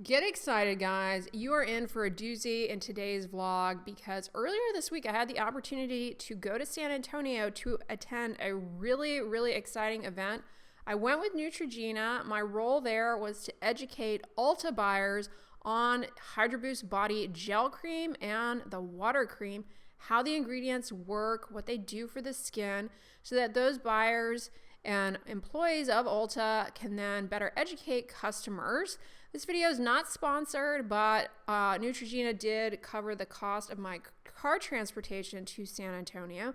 Get excited, guys. You are in for a doozy in today's vlog because earlier this week I had the opportunity to go to San Antonio to attend a really exciting event. I went with Neutrogena. My role there was to educate Ulta buyers on Hydro Boost Body Gel Cream and the Water Cream, how the ingredients work, what they do for the skin, so that those buyers and employees of Ulta can then better educate customers. This video is not sponsored, but Neutrogena did cover the cost of my car transportation to San Antonio.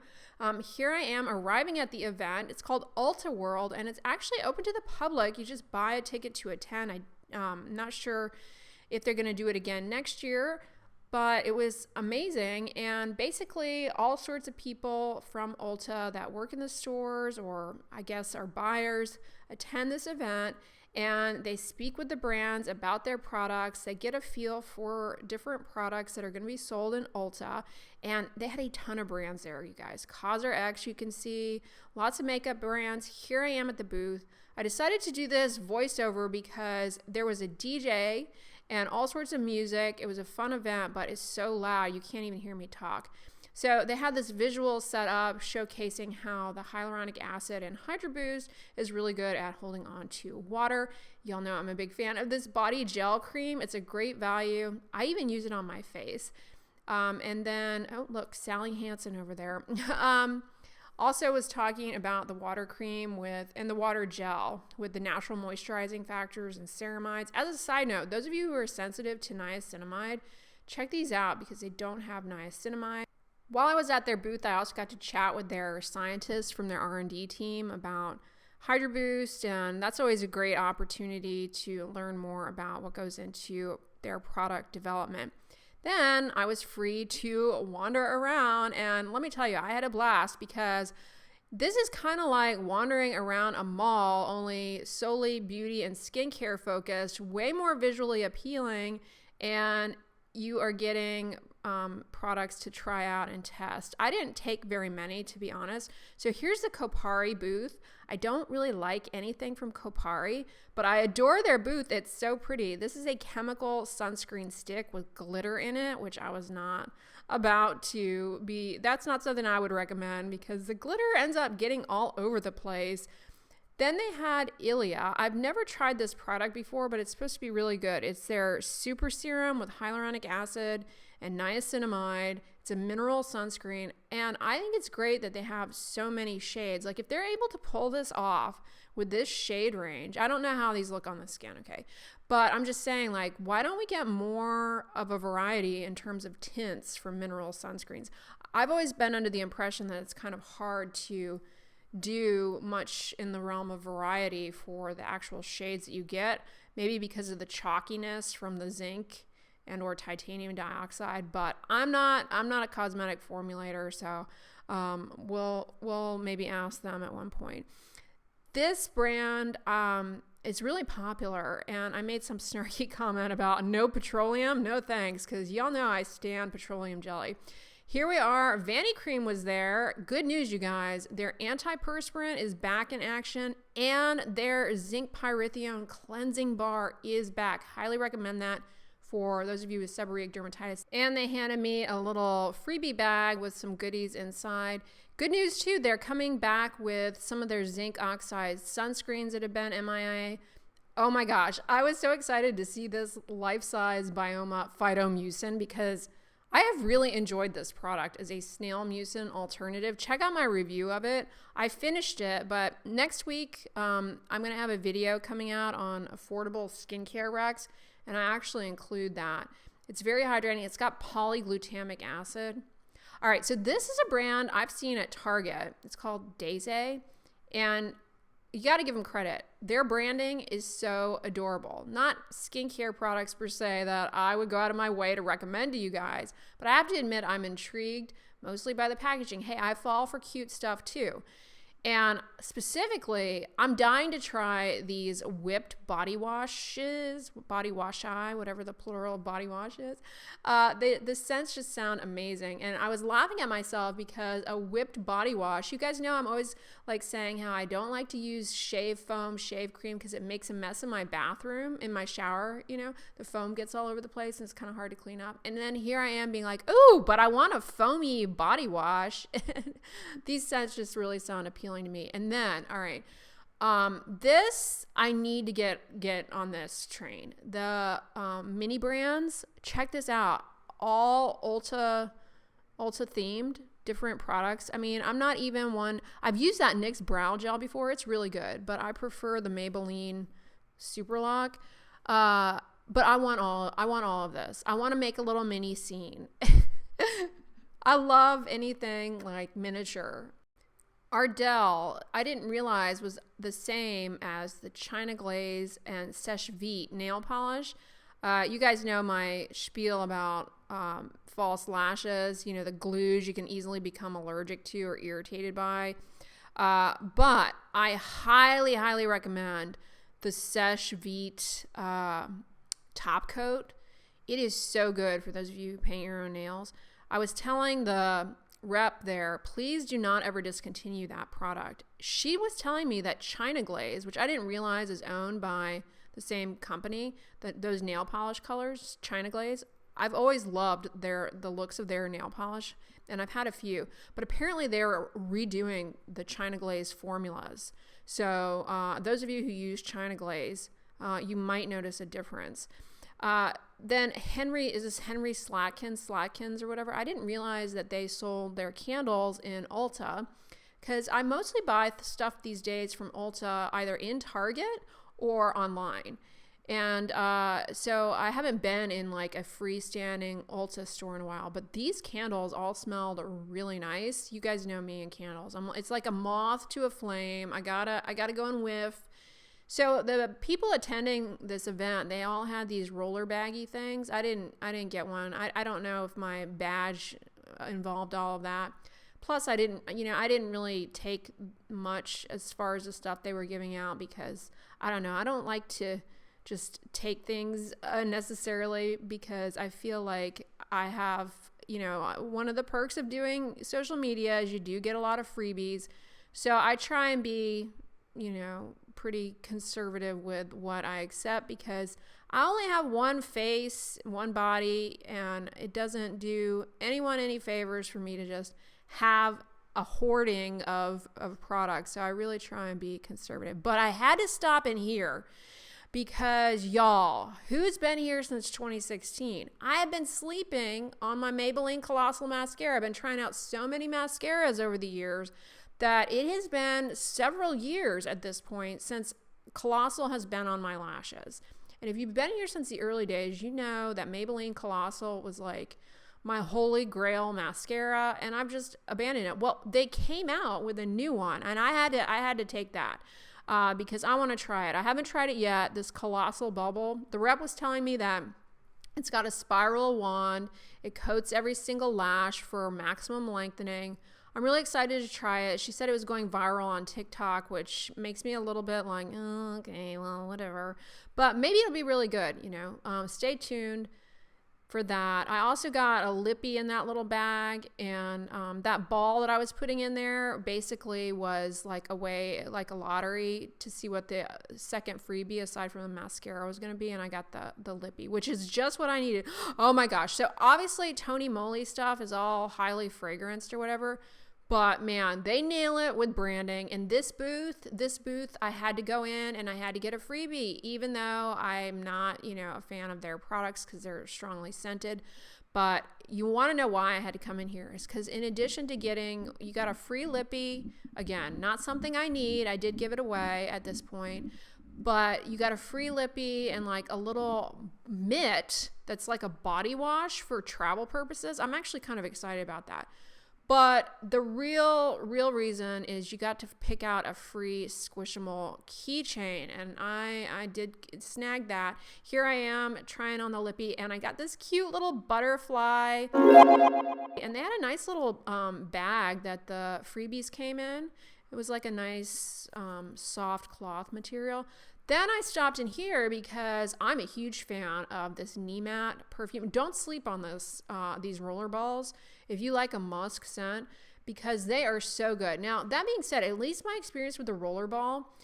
Here I am arriving at the event. It's called Ulta World, and it's actually open to the public. You just buy a ticket to attend. I'm not sure if they're going to do it again next year, but it was amazing. And basically all sorts of people from Ulta that work in the stores, or I guess are buyers, attend this event, and they speak with the brands about their products. They get a feel for different products that are going to be sold in Ulta, and they had a ton of brands there, you guys. CosRX, you can see lots of makeup brands. Here I am at the booth. I decided to do this voiceover because there was a DJ and all sorts of music. It was a fun event, but it's so loud you can't even hear me talk. So they had this visual set up showcasing how the hyaluronic acid and Hydro Boost is really good at holding on to water. Y'all know I'm a big fan of this body gel cream. It's a great value. I even use it on my face. And then, oh look, Sally Hansen over there. Also was talking about the water cream and the water gel with the natural moisturizing factors and ceramides. As a side note, those of you who are sensitive to niacinamide, check these out because they don't have niacinamide. While I was at their booth, I also got to chat with their scientists from their R&D team about Hydro Boost, and that's always a great opportunity to learn more about what goes into their product development. Then I was free to wander around, and let me tell you, I had a blast because this is kind of like wandering around a mall, only solely beauty and skincare focused, way more visually appealing, and you are getting products to try out and test. I didn't take very many, to be honest. So here's the Kopari booth. I don't really like anything from Kopari, but I adore their booth. It's so pretty. This is a chemical sunscreen stick with glitter in it, which I was not about to be. That's not something I would recommend because the glitter ends up getting all over the place. Then they had Ilia. I've never tried this product before, but it's supposed to be really good. It's their super serum with hyaluronic acid and niacinamide. It's a mineral sunscreen, and I think it's great that they have so many shades. Like, if they're able to pull this off with this shade range, I don't know how these look on the skin, okay? But I'm just saying, like, why don't we get more of a variety in terms of tints for mineral sunscreens? I've always been under the impression that it's kind of hard to do much in the realm of variety for the actual shades that you get, maybe because of the chalkiness from the zinc and or titanium dioxide, but I'm not a cosmetic formulator, so we'll maybe ask them at one point. This brand is really popular, and I made some snarky comment about no petroleum, no thanks, because y'all know I stand petroleum jelly. Here we are. Vanity Cream was there. Good news, you guys. Their antiperspirant is back in action, and their zinc pyrithione cleansing bar is back. Highly recommend that for those of you with seborrheic dermatitis. And they handed me a little freebie bag with some goodies inside. Good news too, they're coming back with some of their zinc oxide sunscreens that have been MIA. Oh my gosh, I was so excited to see this life-size Bioma Phytomucin because I have really enjoyed this product as a snail mucin alternative. Check out my review of it. I finished it, but next week I'm going to have a video coming out on affordable skincare recs, and I actually include that. It's very hydrating. It's got polyglutamic acid. All right, so this is a brand I've seen at Target. It's called Dais, and you got to give them credit. Their branding is so adorable. Not skincare products per se that I would go out of my way to recommend to you guys, but I have to admit I'm intrigued mostly by the packaging. Hey, I fall for cute stuff too. And specifically, I'm dying to try these whipped body washes, body wash-eye, whatever the plural of body wash is. The scents just sound amazing. And I was laughing at myself because a whipped body wash, you guys know I'm always like saying how I don't like to use shave foam, shave cream, because it makes a mess in my bathroom, in my shower. You know, the foam gets all over the place and it's kind of hard to clean up. And then here I am being like, ooh, but I want a foamy body wash. These scents just really sound appealing to me. And then, all right, this I need to get on this train. The mini brands, check this out. All Ulta themed, different products. I mean, I'm not even one. I've used that NYX brow gel before. It's really good, but I prefer the Maybelline Super Lock. But I want all of this. I want to make a little mini scene. I love anything like miniature. Ardell, I didn't realize was the same as the China Glaze and Sesh Vit nail polish. You guys know my spiel about false lashes, you know, the glues you can easily become allergic to or irritated by. But I highly, highly recommend the Sesh Vit top coat. It is so good for those of you who paint your own nails. I was telling the rep there, please do not ever discontinue that product. She was telling me that China Glaze, which I didn't realize is owned by the same company, that those nail polish colors, China Glaze, I've always loved the looks of their nail polish, and I've had a few, but apparently they're redoing the China Glaze formulas. So those of you who use China Glaze, you might notice a difference. Then Henry Slatkins or whatever. I didn't realize that they sold their candles in Ulta, because I mostly buy stuff these days from Ulta either in Target or online. And so I haven't been in like a freestanding Ulta store in a while, but these candles all smelled really nice. You guys know me and candles. It's like a moth to a flame. I gotta go and whiff. So the people attending this event, they all had these roller baggy things. I didn't get one. I don't know if my badge involved all of that. Plus I didn't really take much as far as the stuff they were giving out, because I don't know. I don't like to just take things unnecessarily, because I feel like I have, one of the perks of doing social media is you do get a lot of freebies. So I try and be, pretty conservative with what I accept, because I only have one face, one body, and it doesn't do anyone any favors for me to just have a hoarding of products. So I really try and be conservative. But I had to stop in here because, y'all, who's been here since 2016? I have been sleeping on my Maybelline Colossal Mascara. I've been trying out so many mascaras over the years that it has been several years at this point since Colossal has been on my lashes. And if you've been here since the early days, you know that Maybelline Colossal was like my holy grail mascara, and I've just abandoned it. Well, they came out with a new one, and I had to take that because I want to try it. I haven't tried it yet, this Colossal Bubble. The rep was telling me that it's got a spiral wand. It coats every single lash for maximum lengthening. I'm really excited to try it. She said it was going viral on TikTok, which makes me a little bit like, oh, okay, well, whatever. But maybe it'll be really good, Stay tuned for that. I also got a lippy in that little bag, and that ball that I was putting in there basically was like a lottery to see what the second freebie aside from the mascara was going to be, and I got the lippy, which is just what I needed. Oh my gosh. So obviously Tony Moly stuff is all highly fragranced or whatever, but man, they nail it with branding. And this booth, I had to go in and I had to get a freebie, even though I'm not, a fan of their products because they're strongly scented. But you want to know why I had to come in here is because in addition to you got a free lippy, again, not something I need. I did give it away at this point, but you got a free lippy and like a little mitt that's like a body wash for travel purposes. I'm actually kind of excited about that. But the real reason is you got to pick out a free squishable keychain, and I did snag that. Here I am trying on the lippy, and I got this cute little butterfly, and they had a nice little bag that the freebies came in, It was like a nice soft cloth material. Then I stopped in here because I'm a huge fan of this Nemat perfume. Don't sleep on this these roller balls if you like a musk scent, because they are so good. Now, that being said, at least my experience with the roller ball,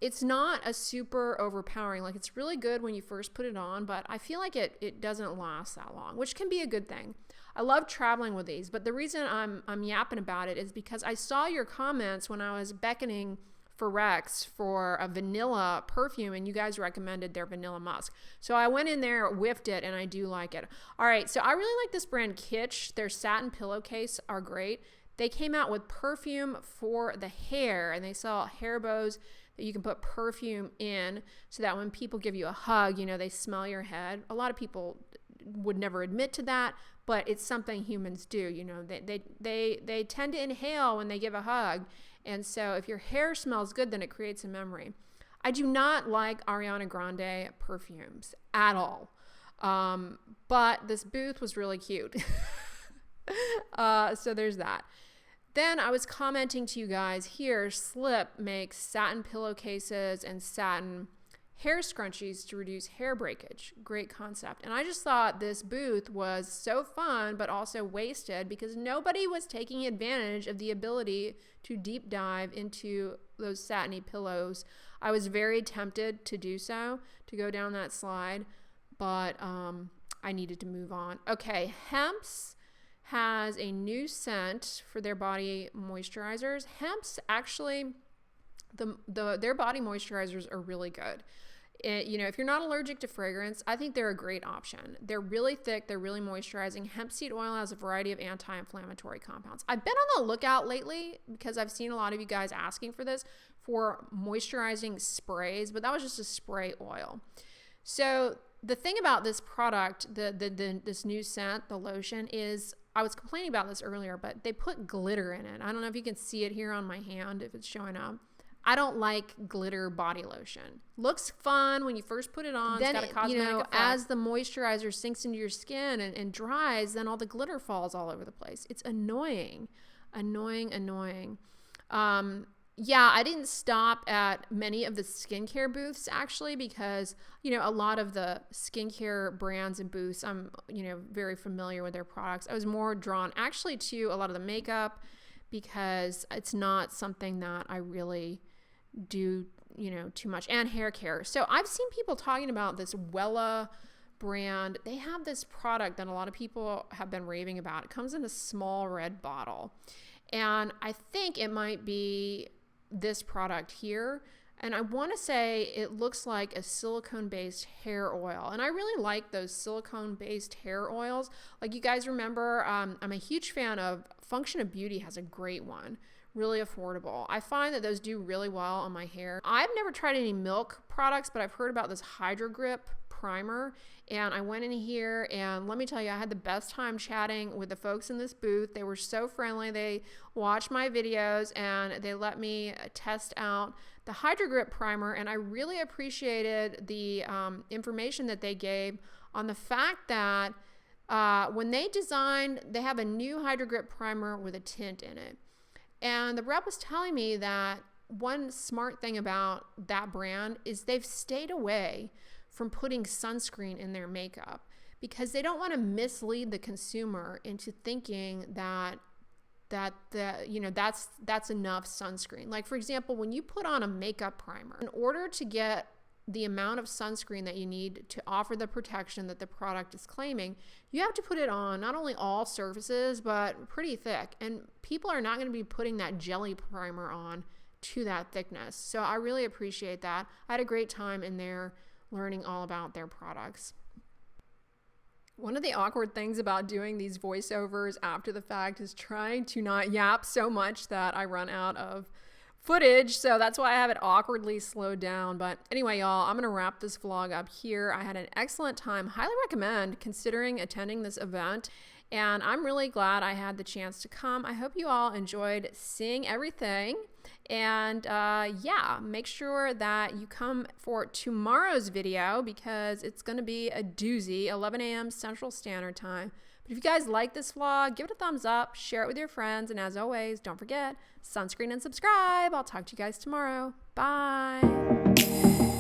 it's not a super overpowering. Like, it's really good when you first put it on, but I feel like it doesn't last that long, which can be a good thing. I love traveling with these, but the reason I'm yapping about it is because I saw your comments when I was beckoning for Rex for a vanilla perfume, and you guys recommended their vanilla musk. So I went in there, whiffed it, and I do like it. All right, so I really like this brand Kitsch. Their satin pillowcase are great. They came out with perfume for the hair, and they sell hair bows that you can put perfume in so that when people give you a hug, you know, they smell your head. A lot of people would never admit to that, but it's something humans do. You know, they tend to inhale when they give a hug. And so if your hair smells good, then it creates a memory. I do not like Ariana Grande perfumes at all. But this booth was really cute. So there's that. Then I was commenting to you guys here, Slip makes satin pillowcases and satin hair scrunchies to reduce hair breakage. Great concept. And I just thought this booth was so fun, but also wasted because nobody was taking advantage of the ability to deep dive into those satiny pillows. I was very tempted to do so, to go down that slide, but I needed to move on. Okay, Hemps has a new scent for their body moisturizers. Hemps actually, their body moisturizers are really good. You know, if you're not allergic to fragrance, I think they're a great option. They're really thick. They're really moisturizing. Hemp seed oil has a variety of anti-inflammatory compounds. I've been on the lookout lately because I've seen a lot of you guys asking for this, for moisturizing sprays, but that was just a spray oil. So the thing about this product, this new scent, the lotion, is, I was complaining about this earlier, but they put glitter in it. I don't know if you can see it here on my hand, if it's showing up. I don't like glitter body lotion. Looks fun when you first put it on. Then, it's got a cosmetic effect. As the moisturizer sinks into your skin and dries, then all the glitter falls all over the place. It's annoying. Annoying. Yeah, I didn't stop at many of the skincare booths, actually, because, you know, a lot of the skincare brands and booths, I'm, you know, very familiar with their products. I was more drawn, actually, to a lot of the makeup because it's not something that I really do, you know, too much, and hair care. So I've seen people talking about this Wella brand. They have this product that a lot of people have been raving about. It comes in a small red bottle, and I think it might be this product here. And I want to say it looks like a silicone-based hair oil. And I really like those silicone-based hair oils. Like, you guys remember, I'm a huge fan of Function of Beauty has a great one. Really affordable. I find that those do really well on my hair. I've never tried any milk products, but I've heard about this Hydro Grip primer, and I went in here, and let me tell you, I had the best time chatting with the folks in this booth. They were so friendly. They watched my videos and they let me test out the Hydro Grip primer, and I really appreciated the information that they gave on the fact that when they designed, they have a new Hydro Grip primer with a tint in it. And the rep was telling me that one smart thing about that brand is they've stayed away from putting sunscreen in their makeup because they don't want to mislead the consumer into thinking that you know, that's enough sunscreen. Like, for example, when you put on a makeup primer, in order to get the amount of sunscreen that you need to offer the protection that the product is claiming, you have to put it on not only all surfaces, but pretty thick. And people are not going to be putting that jelly primer on to that thickness. So I really appreciate that. I had a great time in there learning all about their products. One of the awkward things about doing these voiceovers after the fact is trying to not yap so much that I run out of footage, so that's why I have it awkwardly slowed down. But anyway, y'all, I'm gonna wrap this vlog up here. I had an excellent time. Highly recommend considering attending this event, and I'm really glad I had the chance to come. I hope you all enjoyed seeing everything, and yeah, make sure that you come for tomorrow's video because it's gonna be a doozy, 11 a.m. Central Standard Time. But if you guys like this vlog, give it a thumbs up, share it with your friends, and as always, don't forget, sunscreen and subscribe. I'll talk to you guys tomorrow. Bye.